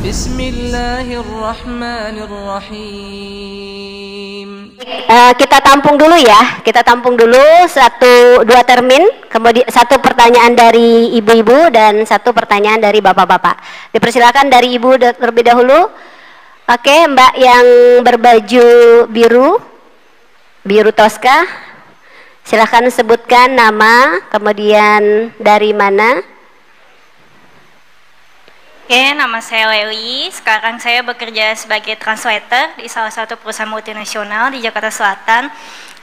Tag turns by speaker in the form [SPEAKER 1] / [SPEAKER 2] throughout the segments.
[SPEAKER 1] Bismillahirrahmanirrahim.
[SPEAKER 2] Kita tampung dulu ya, kita tampung dulu 1-2 termin, kemudian 1 pertanyaan dari ibu-ibu dan 1 pertanyaan dari bapak-bapak. Dipersilakan dari ibu terlebih dahulu. Oke, Mbak yang berbaju biru Tosca, silahkan sebutkan nama, kemudian dari mana.
[SPEAKER 3] Oke, nama saya Leli. Sekarang saya bekerja sebagai translator di salah satu perusahaan multinasional di Jakarta Selatan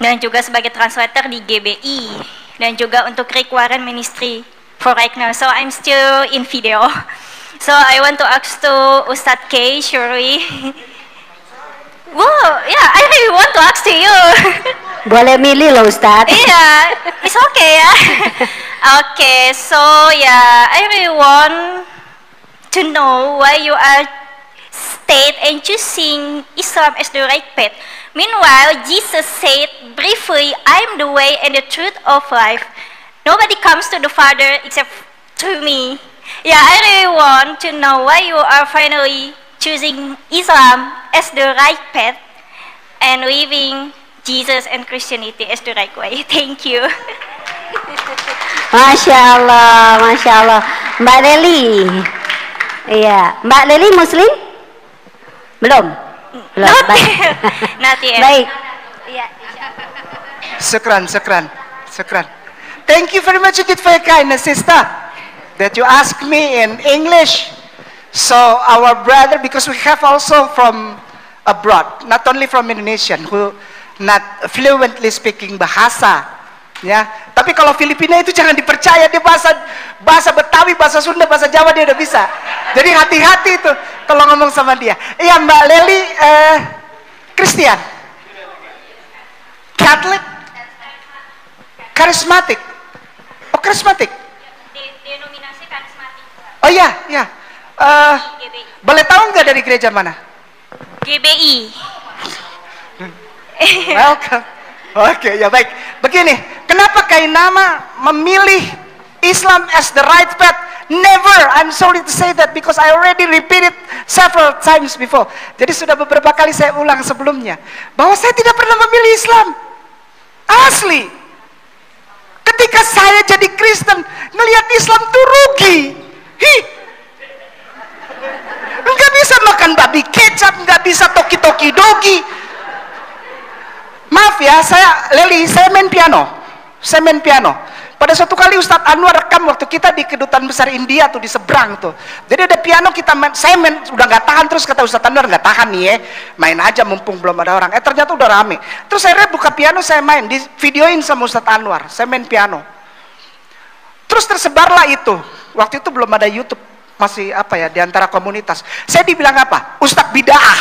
[SPEAKER 3] dan juga sebagai translator di GBI dan juga untuk Rick Warren Ministry for right now. So I'm still in video. So I want to ask to Ustadz K. Shuri. Wow, yeah, I really want to ask to you.
[SPEAKER 2] Boleh milih loh Ustadz.
[SPEAKER 3] Iya, it's okay ya. Okay, so yeah, I really want to know why you are state and choosing Islam as the right path. Meanwhile, Jesus said briefly, I am the way and the truth of life. Nobody comes to the Father except through me. Yeah, I really want to know why you are finally choosing Islam as the right path and living Jesus and Christianity as the right way. Thank you.
[SPEAKER 2] Masya Allah, Masya Allah. Mbak Leli. Iya, Mbak Leli Muslim? Belum? Belum. Baik.
[SPEAKER 3] Not yet.
[SPEAKER 2] Baik.
[SPEAKER 3] Iya.
[SPEAKER 4] Syukran. Thank you very much indeed for your kindness, sister, that you asked me in English. So our brother, because we have also from abroad, not only from Indonesian, who not fluently speaking bahasa, ya. Tapi kalau Filipina itu jangan dipercaya, dia bahasa Betawi, bahasa Sunda, bahasa Jawa dia udah bisa. Jadi hati-hati itu kalau ngomong sama dia. Iya, Mbak Leli, Kristen, Catholic, karismatik. Oh, karismatik.
[SPEAKER 3] Denominasi karismatik.
[SPEAKER 4] Oh iya. Boleh tahu nggak dari gereja mana?
[SPEAKER 3] GBI.
[SPEAKER 4] Welcome. Oke, ya baik. Begini, kenapa Kainama memilih Islam as the right path? Never. I'm sorry to say that because I already repeated several times before. Jadi sudah beberapa kali saya ulang sebelumnya bahwa saya tidak pernah memilih Islam. Asli. Ketika saya jadi Kristen, ngelihat Islam tuh rugi. Nggak bisa makan babi kecap, nggak bisa toki-toki dogi. Maaf ya, saya main piano. Pada suatu kali Ustadz Anwar rekam waktu kita di kedutaan besar India tuh di seberang tuh. Jadi ada piano kita main, saya main udah nggak tahan, terus kata Ustadz Anwar nggak tahan nih ya, main aja mumpung belum ada orang. Ternyata udah rame. Terus saya buka piano, saya main, di videoin sama Ustadz Anwar, saya main piano. Terus tersebarlah itu. Waktu itu belum ada YouTube, masih di antara komunitas. Saya dibilang apa? Ustadz bid'ah.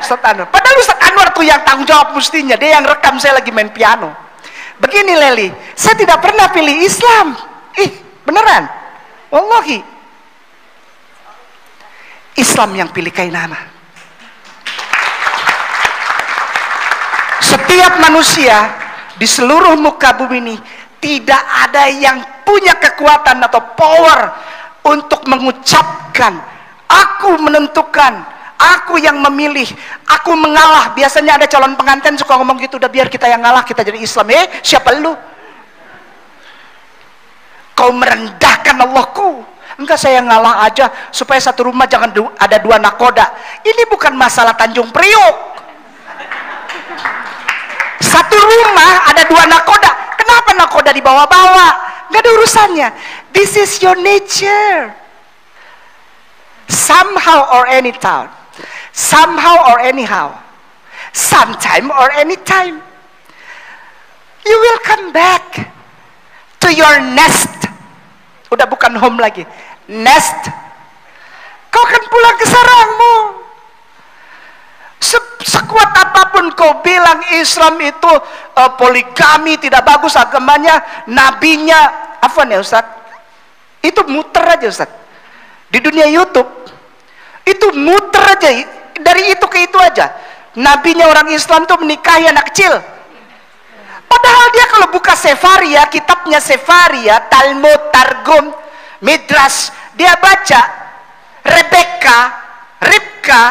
[SPEAKER 4] Ustadz Anwar. Padahal Ustadz Anwar tuh yang tanggung jawab mestinya, dia yang rekam saya lagi main piano. Begini Leli, saya tidak pernah pilih Islam. Beneran. Wallahi. Islam yang pilih Kainama. Setiap manusia di seluruh muka bumi ini tidak ada yang punya kekuatan atau power untuk mengucapkan, aku menentukan, aku yang memilih, aku mengalah. Biasanya ada calon pengantin suka ngomong gitu, udah biar kita yang ngalah, kita jadi Islam. Siapa lu? Kau merendahkan Allahku. Enggak, saya ngalah aja supaya satu rumah jangan ada 2 nakoda. Ini bukan masalah Tanjung Priok. Satu rumah ada 2 nakoda. Kenapa nakoda dibawa-bawa? Enggak ada urusannya. This is your nature. Somehow or anytime. Somehow or anyhow, sometime or anytime, you will come back to your nest. Udah bukan home lagi, nest. Kau akan pulang ke sarangmu. Sekuat apapun kau bilang Islam itu poligami tidak bagus agamanya, nabinya, apa nih Ustaz? Itu muter aja Ustaz. Di dunia YouTube itu muter aja. Dari itu ke itu aja. Nabinya orang Islam tuh menikahi anak kecil. Padahal dia kalau buka Sefaria, kitabnya Sefaria, Talmud, Targum, Midrash, dia baca Ribka,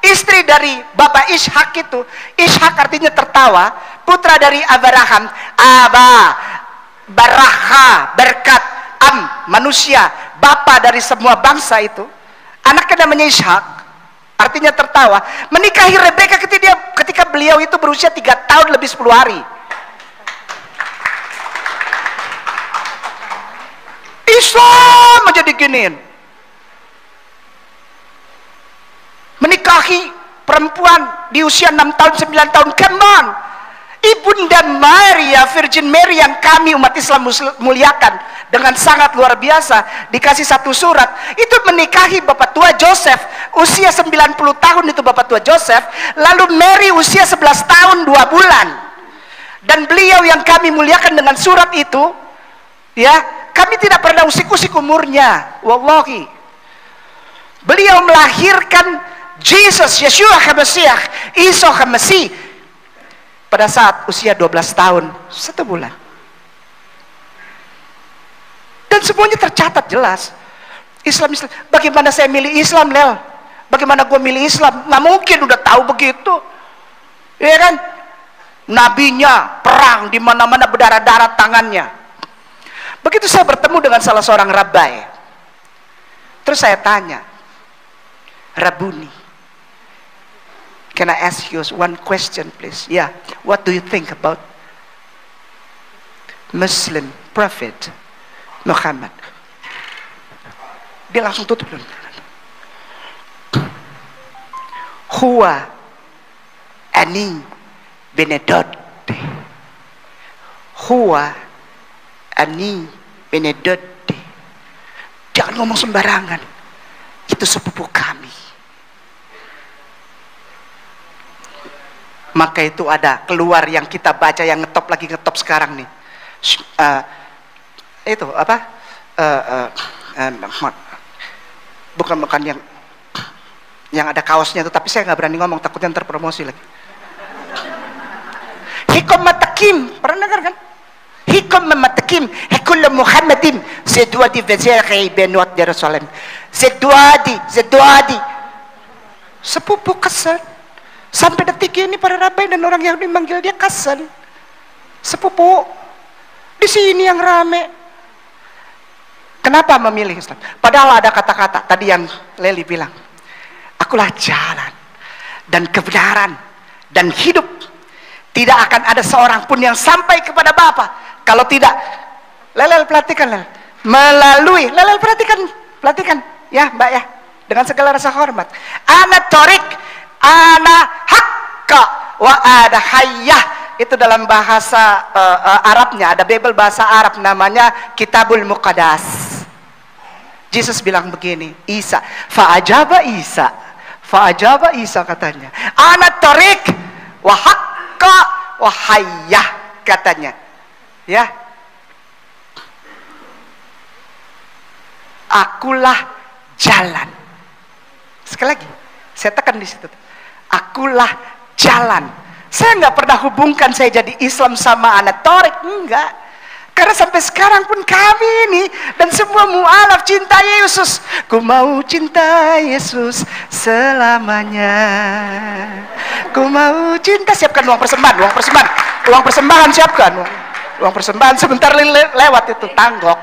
[SPEAKER 4] istri dari Bapak Ishak itu, Ishak artinya tertawa, putra dari Abraham, Baraha, berkat, manusia, bapa dari semua bangsa itu. Anaknya namanya Ishak, artinya tertawa, menikahi Rebeka ketika beliau itu berusia 3 tahun lebih 10 hari. Islam aja diginiin. Menikahi perempuan di usia 6 tahun, 9 tahun, come on. Ibunda Maria, Virgin Mary yang kami umat Islam muliakan dengan sangat luar biasa, dikasih satu surat, itu menikahi Bapak tua Joseph, usia 90 tahun itu Bapak tua Joseph, lalu Mary usia 11 tahun 2 bulan. Dan beliau yang kami muliakan dengan surat itu, ya, kami tidak pernah usik-usik umurnya, wallahi. Beliau melahirkan Jesus, Yeshua HaMashiach, Isa HaMasih, pada saat usia 12 tahun 1 bulan. Dan semuanya tercatat jelas. Islam. Bagaimana saya milih Islam, Lel? Bagaimana gue milih Islam? Nggak mungkin udah tahu begitu, ya kan? Nabinya perang di mana-mana, berdarah-darah tangannya. Begitu saya bertemu dengan salah seorang rabai, terus saya tanya, Rabuni, can I ask you one question please? Yeah, what do you think about Muslim Prophet Muhammad? Dia langsung tutup. Huwa ani benedote. Huwa ani benedote. Jangan ngomong sembarangan. Itu sepupu kami. Maka itu ada keluar yang kita baca, yang ngetop sekarang nih. Itu apa? Bukan yang ada kaosnya itu, tapi saya nggak berani ngomong, takutnya ntar promosi lagi. Hikom matakim, pernah dengar kan? Hikom matakim, hikul Muhammadin, seduadi vezerhi benot Jerusalem, seduadi, sepupu kesan. Sampai detik ini para rabai dan orang Yahudi manggil dia Kasan, sepupu. Di sini yang rame. Kenapa memilih Islam? Padahal ada kata-kata tadi yang Leli bilang, akulah jalan dan kebenaran dan hidup. Tidak akan ada seorang pun yang sampai kepada Bapa kalau tidak, Lelel perhatikan, Lel, melalui, Lelel perhatikan ya Mbak ya, dengan segala rasa hormat. Ana torik, ana hakka wa ada hayyah. Itu dalam bahasa Arabnya, ada Bible bahasa Arab namanya Kitabul Muqaddas. Yesus bilang begini, fa'ajaba Isa katanya, ana tarik wa hakka wa hayyah katanya, ya, akulah jalan. Sekali lagi saya tekan di situ, akulah jalan. Saya nggak pernah hubungkan saya jadi Islam sama anak Torik, enggak. Karena sampai sekarang pun kami ini dan semua mu'alaf cinta Yesus. Ku mau cinta Yesus selamanya. Ku mau cinta, siapkan uang persembahan siapkan. Uang persembahan sebentar lewat itu tanggok.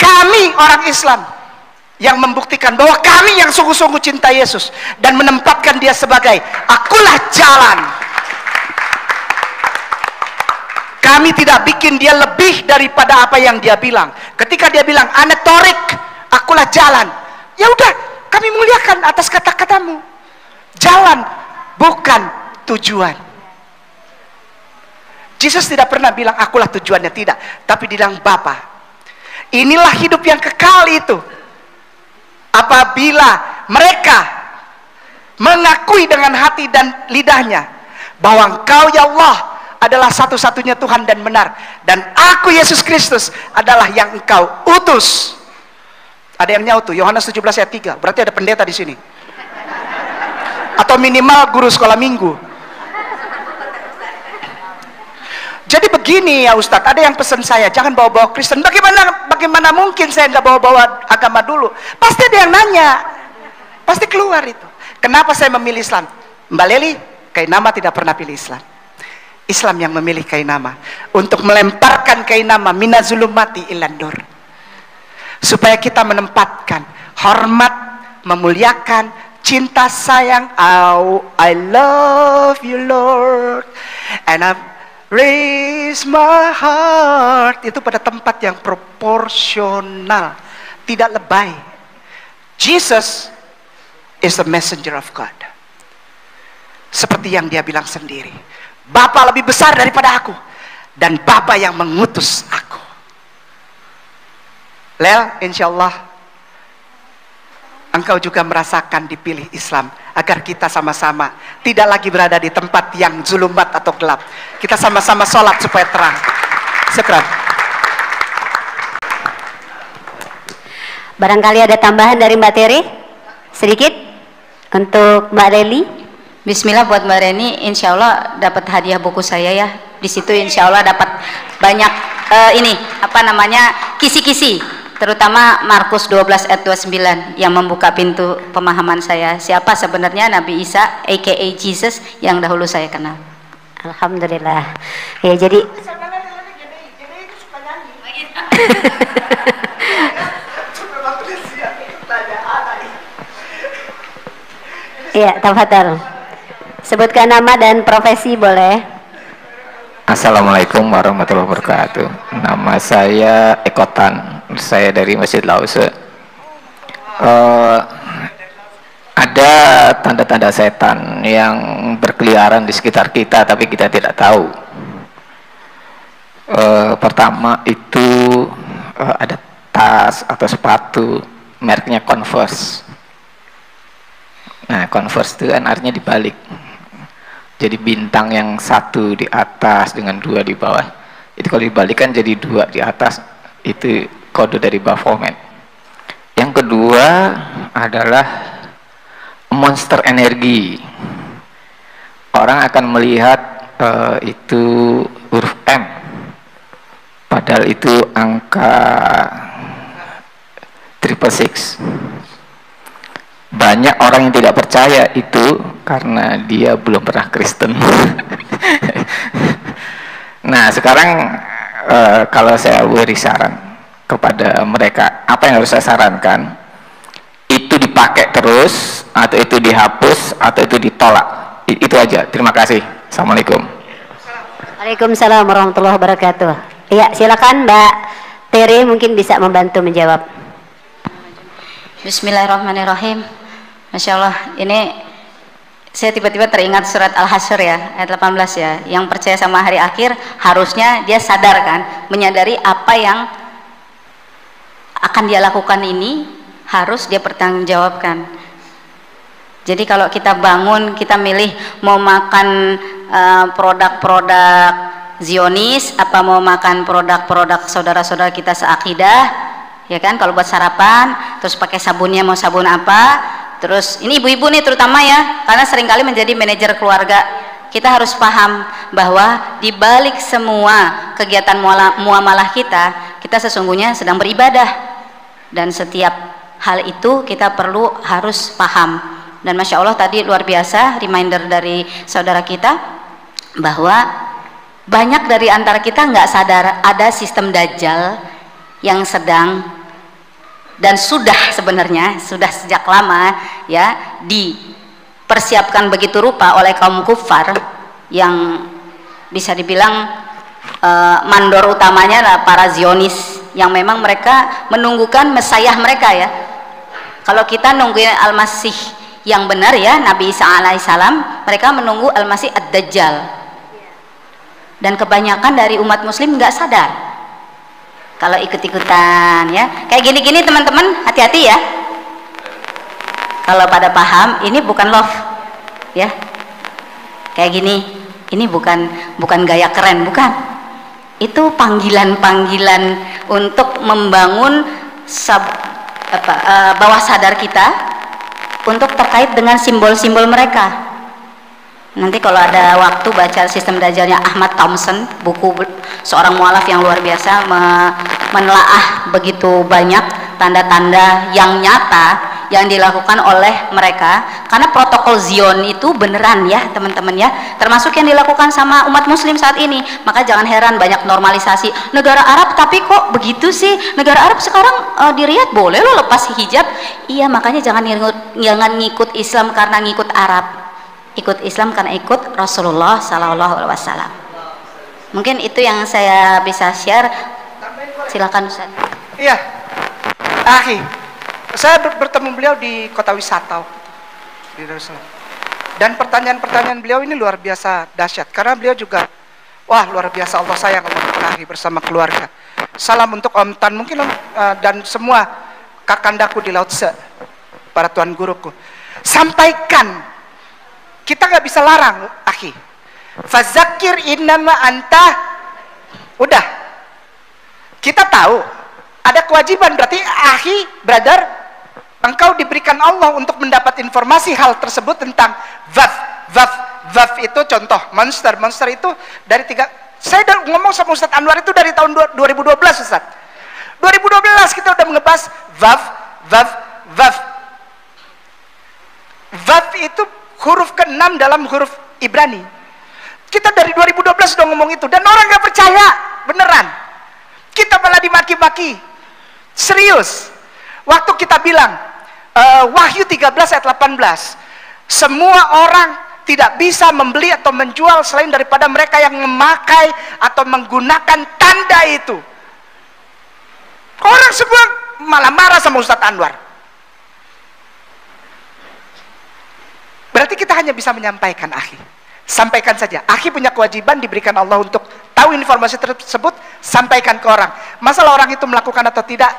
[SPEAKER 4] Kami orang Islam yang membuktikan bahwa kami yang sungguh-sungguh cinta Yesus dan menempatkan dia sebagai akulah jalan. Kami tidak bikin dia lebih daripada apa yang dia bilang. Ketika dia bilang ana torik, akulah jalan, ya udah, kami muliakan atas kata-katamu. Jalan bukan tujuan. Yesus tidak pernah bilang akulah tujuannya, tidak, tapi dia bilang Bapa. Inilah hidup yang kekal itu. Apabila mereka mengakui dengan hati dan lidahnya bahwa Engkau ya Allah adalah satu-satunya Tuhan dan benar, dan aku Yesus Kristus adalah yang Engkau utus. Ada yang nyautu Yohanes 17 ayat 3, berarti ada pendeta di sini atau minimal guru sekolah minggu. Jadi begini ya Ustadz, ada yang pesan saya, jangan bawa-bawa Kristen. Bagaimana mungkin saya nggak bawa-bawa agama dulu? Pasti ada yang nanya, pasti keluar itu. Kenapa saya memilih Islam? Mbak Leli, Kainama tidak pernah pilih Islam. Islam yang memilih Kainama untuk melemparkan Kainama minazulumati ilandur, supaya kita menempatkan hormat, memuliakan, cinta sayang. Oh, I love you Lord, and I raise my heart, itu pada tempat yang proporsional, tidak lebay. Jesus is the messenger of God. Seperti yang dia bilang sendiri, Bapa lebih besar daripada aku, dan Bapa yang mengutus aku. Lel, insya Allah engkau juga merasakan dipilih Islam, agar kita sama-sama tidak lagi berada di tempat yang zulumat atau gelap. Kita sama-sama sholat supaya terang. Syukran.
[SPEAKER 2] Barangkali ada tambahan dari Mbak Teri? Sedikit untuk Mbak Leli.
[SPEAKER 1] Bismillah buat Mbak Reni, insya Allah dapat hadiah buku saya ya. Di situ insya Allah dapat banyak kisi-kisi, terutama Markus 12 ayat 29 yang membuka pintu pemahaman saya. Siapa sebenarnya Nabi Isa, aka Jesus, yang dahulu saya kenal.
[SPEAKER 2] Alhamdulillah. Ya, jadi iya, tafadhal. Sebutkan nama dan profesi boleh.
[SPEAKER 5] Assalamualaikum warahmatullahi wabarakatuh. Nama saya Ekotan, saya dari Masjid Lause. Ada tanda-tanda setan yang berkeliaran di sekitar kita, tapi kita tidak tahu. Pertama itu ada tas atau sepatu mereknya Converse. Nah, Converse itu kan artinya dibalik. Jadi bintang yang satu di atas dengan dua di bawah. Itu kalau dibalikan jadi dua di atas, itu kode dari Baphomet. Yang kedua adalah monster energi. Orang akan melihat itu huruf M, padahal itu angka 666. Banyak orang yang tidak percaya itu karena dia belum pernah Kristen. Nah, sekarang kalau saya beri saran kepada mereka, apa yang harus saya sarankan? Itu dipakai terus, atau itu dihapus, atau itu ditolak. Itu aja. Terima kasih. Assalamualaikum.
[SPEAKER 2] Waalaikumsalam warahmatullahi wabarakatuh. Iya, silakan Mbak Tere, mungkin bisa membantu menjawab.
[SPEAKER 1] Bismillahirrahmanirrahim. Masya Allah, ini saya tiba-tiba teringat surat Al-Hasyr ya, ayat 18 ya. Yang percaya sama hari akhir harusnya dia sadar kan, menyadari apa yang akan dia lakukan ini harus dia pertanggungjawabkan. Jadi kalau kita bangun, kita milih mau makan produk-produk Zionis, apa mau makan produk-produk saudara-saudara kita seakidah, ya kan? Kalau buat sarapan, terus pakai sabunnya mau sabun apa? Terus ini ibu-ibu nih terutama ya, karena seringkali menjadi manajer keluarga. Kita harus paham bahwa di balik semua kegiatan muamalah kita sesungguhnya sedang beribadah, dan setiap hal itu kita harus paham. Dan Masya Allah tadi luar biasa reminder dari saudara kita bahwa banyak dari antara kita nggak sadar ada sistem dajjal yang sedang dan sudah sejak lama ya dipersiapkan begitu rupa oleh kaum kufar yang bisa dibilang mandor utamanya adalah para Zionis, yang memang mereka menunggukan Mesias mereka ya. Kalau kita nungguin Al-Masih yang benar ya, Nabi Isa alaihissalam, mereka menunggu Al-Masih Ad-Dajjal. Dan kebanyakan dari umat muslim nggak sadar kalau ikut-ikutan ya. Kayak gini-gini teman-teman, hati-hati ya. Kalau pada paham, ini bukan love ya. Kayak gini, ini bukan gaya keren, bukan. Itu panggilan-panggilan untuk membangun bawah sadar kita untuk terkait dengan simbol-simbol mereka. Nanti kalau ada waktu baca Sistem Dajjalnya Ahmad Thompson, buku seorang mualaf yang luar biasa, menelaah begitu banyak tanda-tanda yang nyata yang dilakukan oleh mereka, karena protokol Zion itu beneran ya teman-teman ya, termasuk yang dilakukan sama umat muslim saat ini. Maka jangan heran banyak normalisasi negara Arab, tapi kok begitu sih negara Arab sekarang di Riyadh boleh lo lepas hijab. Iya, makanya jangan ngikut Islam karena ngikut Arab, ikut Islam karena ikut Rasulullah Sallallahu Alaihi Wasallam. Mungkin itu yang saya bisa share. Silakan Ustaz.
[SPEAKER 4] Iya, Akhi, saya bertemu beliau di kota wisata di Darussalam. Dan pertanyaan-pertanyaan beliau ini luar biasa dahsyat, karena beliau juga, wah luar biasa, Allah sayang Allah berkahi bersama keluarga. Salam untuk Om Tan mungkin dan semua kakandaku di Laut Se, para tuan guruku. Sampaikan, kita nggak bisa larang, Akhi. Fazakir innama anta, udah. Kita tahu ada kewajiban, berarti akhi, brother, engkau diberikan Allah untuk mendapat informasi hal tersebut tentang Vaf itu contoh, monster itu dari saya udah ngomong sama Ustadz Anwar itu dari tahun 2012 Ustadz. 2012 kita udah ngebahas Vaf itu huruf ke-6 dalam huruf Ibrani. Kita dari 2012 udah ngomong itu, dan orang gak percaya, beneran. Kita malah dimaki-maki. Serius. Waktu kita bilang Wahyu 13 ayat 18, semua orang tidak bisa membeli atau menjual selain daripada mereka yang memakai atau menggunakan tanda itu. Orang semua malah marah sama Ustadz Anwar. Berarti kita hanya bisa menyampaikan, akhi. Sampaikan saja. Akhi punya kewajiban diberikan Allah untuk tahu informasi tersebut, sampaikan ke orang. Masalah orang itu melakukan atau tidak,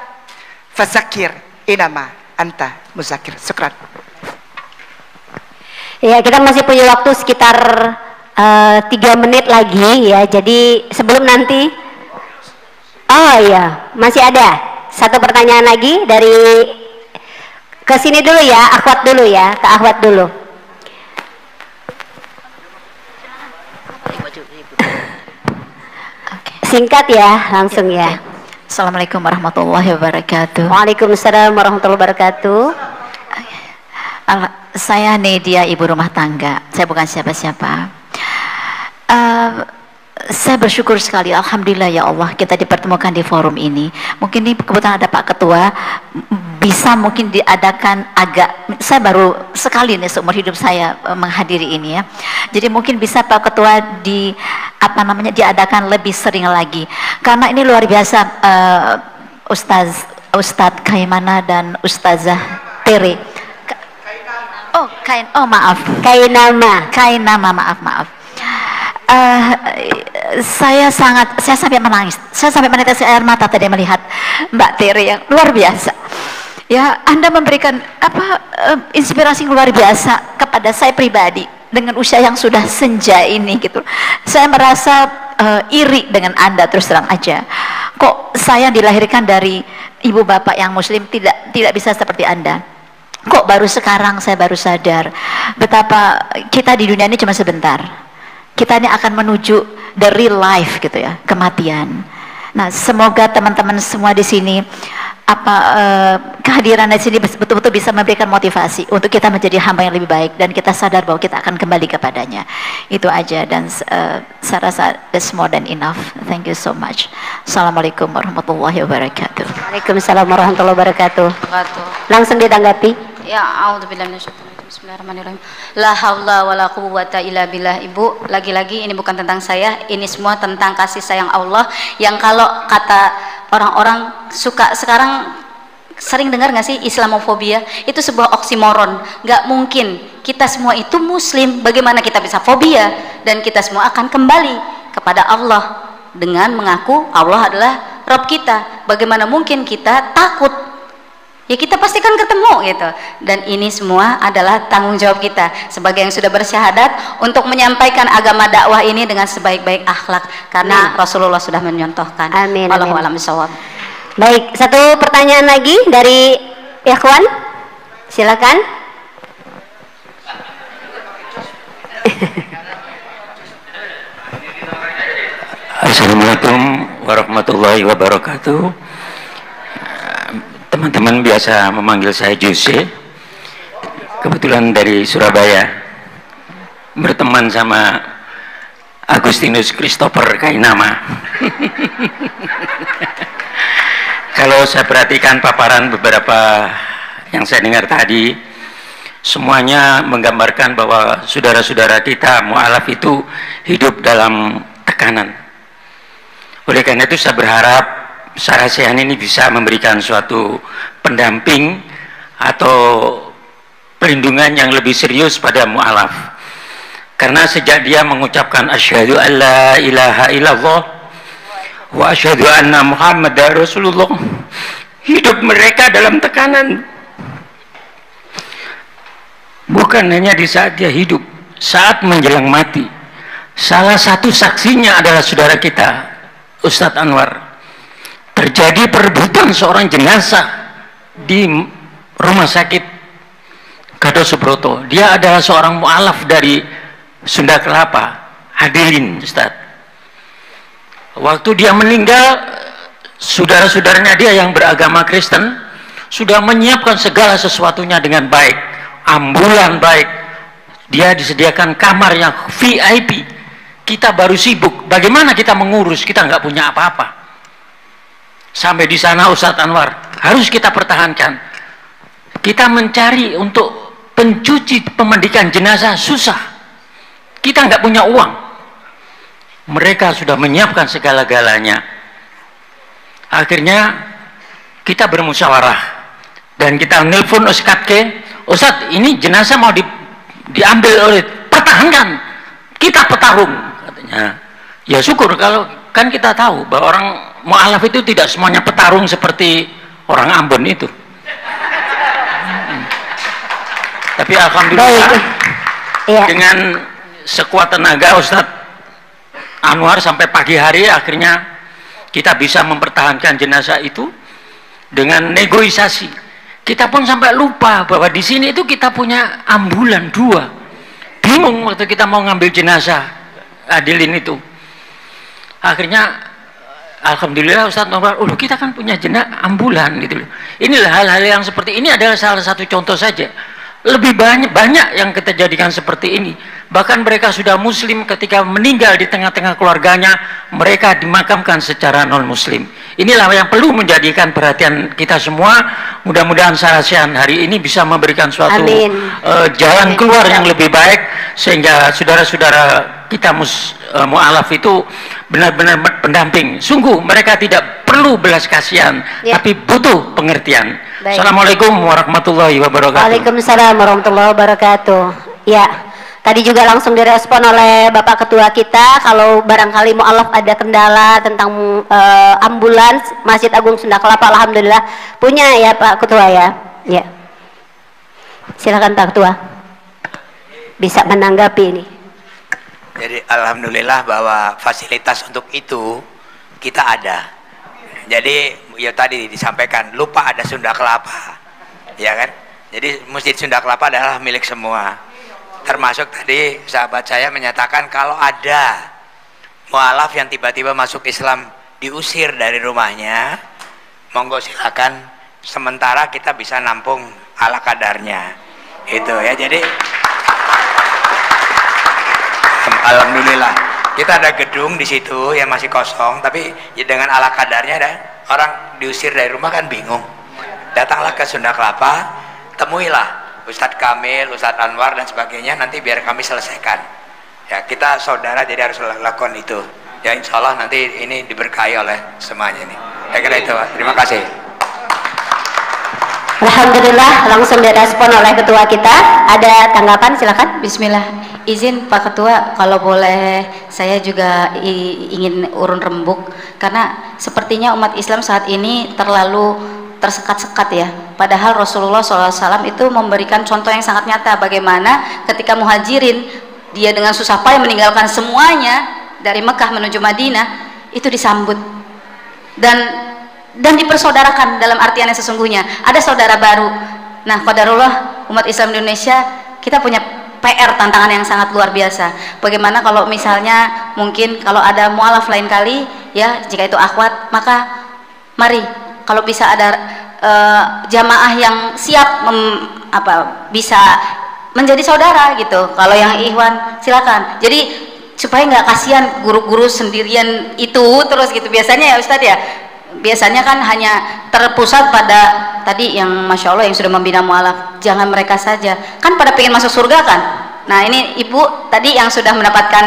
[SPEAKER 4] fazakir inama anta muzakir. Syukran.
[SPEAKER 2] Ya, kita masih punya waktu sekitar 3 menit lagi ya. Jadi sebelum nanti, oh iya, masih ada satu pertanyaan lagi dari ke sini dulu ya, akhwat dulu ya, ke akhwat dulu. Singkat ya, langsung ya.
[SPEAKER 6] Assalamualaikum warahmatullahi wabarakatuh.
[SPEAKER 2] Waalaikumsalam warahmatullahi wabarakatuh.
[SPEAKER 6] Saya Nedia, ibu rumah tangga. Saya bukan siapa-siapa. Saya bersyukur sekali, alhamdulillah ya Allah, kita dipertemukan di forum ini. Mungkin ini kebetulan ada Pak Ketua, bisa mungkin diadakan saya baru sekali nih seumur hidup saya menghadiri ini ya. Jadi mungkin bisa Pak Ketua diadakan lebih sering lagi. Karena ini luar biasa, Ustadz Kaimana dan Ustazah Tere. Kainama, maaf. Saya sampai menangis, saya sampai menetes air mata tadi melihat Mbak Tere yang luar biasa. Ya, Anda memberikan inspirasi luar biasa kepada saya pribadi dengan usia yang sudah senja ini gitu. Saya merasa iri dengan Anda, terus terang aja. Kok saya dilahirkan dari ibu bapak yang muslim tidak bisa seperti Anda. Kok baru sekarang saya baru sadar betapa kita di dunia ini cuma sebentar. Kita ini akan menuju the real life gitu ya, kematian. Nah, semoga teman-teman semua di sini kehadiran di sini betul-betul bisa memberikan motivasi untuk kita menjadi hamba yang lebih baik, dan kita sadar bahwa kita akan kembali kepadanya. Itu aja, dan saya rasa that's more than enough. Thank you so much. Assalamualaikum warahmatullahi wabarakatuh.
[SPEAKER 2] Waalaikumsalam warahmatullahi wabarakatuh. Langsung ditanggapi.
[SPEAKER 1] Ya, a'udzubillahi minasyaitonir rajim. Bismillahirrahmanirrahim. La haula wala quwwata illa billah. Ibu, lagi-lagi ini bukan tentang saya, ini semua tentang kasih sayang Allah yang kalau kata orang-orang suka sekarang sering dengar nggak sih Islamofobia? Itu sebuah oksimoron. Nggak mungkin, kita semua itu muslim, bagaimana kita bisa fobia? Dan kita semua akan kembali kepada Allah dengan mengaku Allah adalah Rabb kita. Bagaimana mungkin kita takut? Ya, kita pasti kan ketemu gitu. Dan ini semua adalah tanggung jawab kita sebagai yang sudah bersyahadat untuk menyampaikan agama dakwah ini dengan sebaik-baik akhlak, karena Rasulullah sudah menyontohkan.
[SPEAKER 2] Amin.
[SPEAKER 1] Wallahu a'lam bishawab.
[SPEAKER 2] Baik, satu pertanyaan lagi dari Ikhwan. Silakan.
[SPEAKER 7] Assalamualaikum warahmatullahi wabarakatuh. Teman-teman biasa memanggil saya Jose. Kebetulan dari Surabaya, berteman sama Agustinus Christopher Kainama. Kalau saya perhatikan paparan beberapa yang saya dengar tadi, semuanya menggambarkan bahwa saudara-saudara kita mu'alaf itu hidup dalam tekanan. Oleh karena itu saya berharap Sarasehan ini bisa memberikan suatu pendamping atau perlindungan yang lebih serius pada mu'alaf. Karena sejak dia mengucapkan asyhadu an la ilaha illallah wa asyhadu anna muhammadar rasulullah, hidup mereka dalam tekanan. Bukan hanya di saat dia hidup, saat menjelang mati. Salah satu saksinya adalah saudara kita Ustadz Anwar. Terjadi perebutan seorang jenazah di rumah sakit Gatot Subroto. Dia adalah seorang mu'alaf dari Sunda Kelapa, Hadilin, Ustadz. Waktu dia meninggal, saudara-saudaranya dia yang beragama Kristen sudah menyiapkan segala sesuatunya dengan baik, ambulan baik, dia disediakan kamar yang VIP. Kita baru sibuk, bagaimana kita mengurus, kita nggak punya apa-apa. Sampai di sana Ustadz Anwar, harus kita pertahankan. Kita mencari untuk pencuci pemandikan jenazah susah, kita nggak punya uang. Mereka sudah menyiapkan segala-galanya. Akhirnya kita bermusyawarah dan kita nelpon Ustadz, Ustadz ini jenazah mau diambil oleh, pertahankan, kita petarung, katanya. Ya syukur, kalau kan kita tahu bahwa orang mu'alaf itu tidak semuanya petarung seperti orang Ambon itu. Tapi alhamdulillah dengan sekuat tenaga Ustadz Anwar sampai pagi hari akhirnya kita bisa mempertahankan jenazah itu dengan negosiasi. Kita pun sampai lupa bahwa di sini itu kita punya ambulan 2. Bingung waktu kita mau ngambil jenazah Adilin itu. Akhirnya alhamdulillah Ustadz Anwar, kita kan punya jenazah ambulan gitu loh. Inilah hal-hal yang seperti ini adalah salah satu contoh saja. Lebih banyak yang kita jadikan seperti ini. Bahkan mereka sudah muslim, ketika meninggal di tengah-tengah keluarganya, mereka dimakamkan secara non muslim. Inilah yang perlu menjadikan perhatian kita semua. Mudah-mudahan Sarasehan hari ini bisa memberikan suatu jalan keluar yang lebih baik, sehingga saudara-saudara kita mu'alaf itu benar-benar pendamping. Sungguh mereka tidak perlu belas kasihan, tapi butuh pengertian. Baik. Assalamualaikum warahmatullahi wabarakatuh.
[SPEAKER 2] Waalaikumsalam warahmatullahi wabarakatuh. Ya, tadi juga langsung direspon oleh Bapak Ketua kita, kalau barangkali mu'alaf ada kendala tentang ambulans Masjid Agung Sunda Kelapa, alhamdulillah punya ya Pak Ketua ya. Ya. Silakan Pak Ketua. Bisa menanggapi ini.
[SPEAKER 8] Jadi alhamdulillah bahwa fasilitas untuk itu kita ada. Jadi ya tadi disampaikan, lupa ada Sunda Kelapa, ya kan? Jadi Masjid Sunda Kelapa adalah milik semua. Termasuk tadi sahabat saya menyatakan kalau ada mu'alaf yang tiba-tiba masuk Islam diusir dari rumahnya, monggo silakan. Sementara kita bisa nampung ala kadarnya, itu ya. Jadi alhamdulillah kita ada gedung di situ yang masih kosong, tapi ya dengan ala kadarnya. Dan orang diusir dari rumah kan bingung, datanglah ke Sunda Kelapa, temuilah Ustadz Kamil, Ustadz Anwar dan sebagainya, nanti biar kami selesaikan ya. Kita saudara jadi harus lakukan itu ya, insya Allah nanti ini diberkahi oleh semuanya ini. Saya kira itu. Terima kasih.
[SPEAKER 2] Alhamdulillah langsung direspon oleh ketua kita. Ada tanggapan, silakan.
[SPEAKER 1] Bismillah. Izin Pak Ketua, kalau boleh saya juga ingin urun rembuk, karena sepertinya umat Islam saat ini terlalu tersekat-sekat ya. Padahal Rasulullah SAW itu memberikan contoh yang sangat nyata, bagaimana ketika muhajirin, dia dengan susah payah meninggalkan semuanya dari Mekah menuju Madinah, itu disambut dan dipersaudarakan dalam artian yang sesungguhnya. Ada saudara baru. Nah, qadarullah umat Islam Indonesia kita punya PR, tantangan yang sangat luar biasa. Bagaimana kalau misalnya mungkin kalau ada mualaf lain kali ya, jika itu akhwat, maka mari kalau bisa ada jamaah yang siap bisa menjadi saudara gitu. Kalau yang ikhwan silakan. Jadi supaya nggak kasihan guru-guru sendirian itu terus gitu. Biasanya ya Ustadz ya, biasanya kan hanya terpusat pada tadi yang Masya Allah yang sudah membina mualaf. Jangan mereka saja, kan pada pengen masuk surga kan. Nah ini ibu tadi yang sudah mendapatkan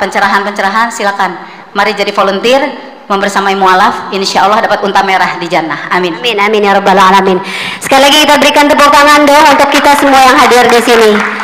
[SPEAKER 1] pencerahan-pencerahan, silakan mari jadi volunteer membersamai mualaf, insya Allah dapat unta merah di jannah. Amin.
[SPEAKER 2] Amin, amin ya rabbal alamin. Sekali lagi kita berikan tepuk tangan doa untuk kita semua yang hadir di sini.